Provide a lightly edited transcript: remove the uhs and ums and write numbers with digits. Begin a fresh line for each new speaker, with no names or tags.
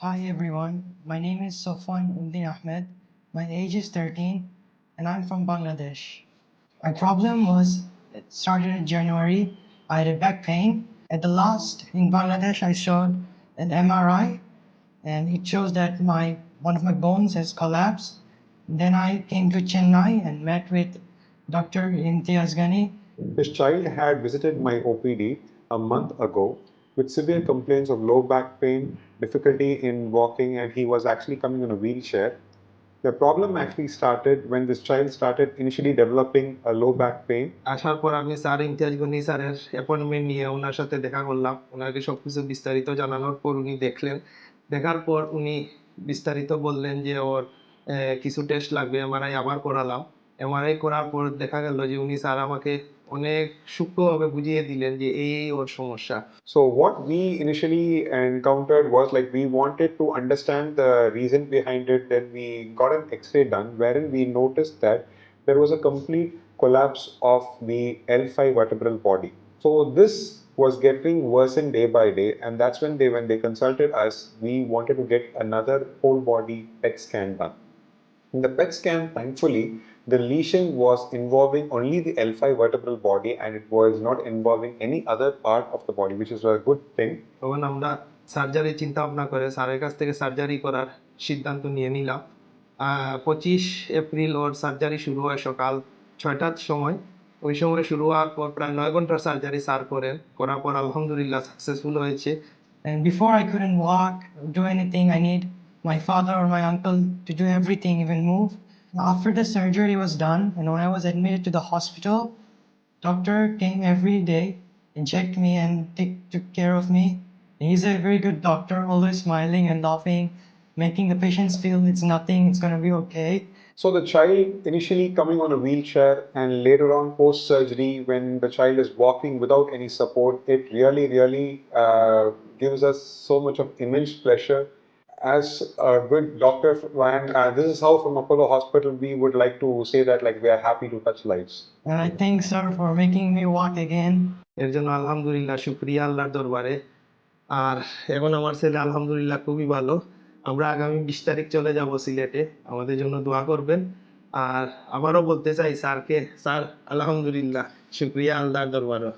Hi everyone, my name is Sofwan Uddin Ahmed. My age is 13 and I'm from Bangladesh. My problem was it started in January. I had a back pain. At the last in Bangladesh, I showed an MRI and it shows that my one of my bones has collapsed. Then I came to Chennai and met with Dr. Imtiaz Ghani.
His child had visited my OPD a month ago with severe complaints of low back pain, difficulty in walking, and he was actually coming in a wheelchair. The problem actually started when this child started initially developing a low back pain.
আসার পর আমি sir Imtiaz Gani স্যারের appointment নিয়ে ওনার সাথে দেখা করলাম। ওনাকে সব কিছু বিস্তারিত জানানোর পর উনি দেখলেন। দেখার পর উনি বিস্তারিত বললেন যে ওর কিছু টেস্ট লাগবে। এমআরআই আবার করালাম। এমআরআই করার পর দেখা গেল যে উনি স্যার আমাকে অনেক সূক্ষ্মভাবে বুঝিয়ে দিলেন যে এই ওর সমস্যা।
So what we initially encountered was like we wanted to understand the reason behind it. Then we got an X-ray done wherein we noticed that there was a complete collapse of the L5 vertebral body. So this was getting worsened day by day, and that's when they consulted us, we wanted to get another whole body PET scan done. In the PET scan, thankfully, the lesion was involving only the L5 vertebral body and it was not involving any other part of the body, which is a good thing.
তখন আমরা surgery চিন্তা ভাবনা করে স্যারের কাছ থেকে surgery করার সিদ্ধান্ত নিয়ে নিলাম। 25 এপ্রিল ওর সার্জারি শুরু হয় সকাল 6টার সময়। ওই সময় শুরু হওয়ার পর প্রায় 9 ঘন্টার সার্জারি স্যার করেন। করার পর আলহামদুলিল্লাহ সাকসেসফুল হয়েছে।
And before I couldn't walk or do anything, I need my father or my uncle to do everything, even move. After the surgery was done and when I was admitted to the hospital, doctor came every day and checked me and took care of me. He's a very good doctor, always smiling and laughing, making the patients feel it's nothing, it's going to be okay.
So the child initially coming on a wheelchair and later on post surgery when the child is walking without any support, it really gives us so much of immense pleasure. As a good doctor, and this is how from Apollo Hospital we would like to say that like we are happy to touch lives.
And I thank sir for making me walk again.
এর জন্য আলহামদুলিল্লাহ শুকরিয়া আল্লাহর দরবারে। আর এখন আমার ছেলে আলহামদুলিল্লাহ খুবই ভালো। আমরা আগামী 20 তারিখ চলে যাব সিলেটে। আমাদের জন্য দোয়া করবেন। আর আবারও বলতে চাই স্যারকে, স্যার আলহামদুলিল্লাহ শুকরিয়া আল্লাহর দরবারে।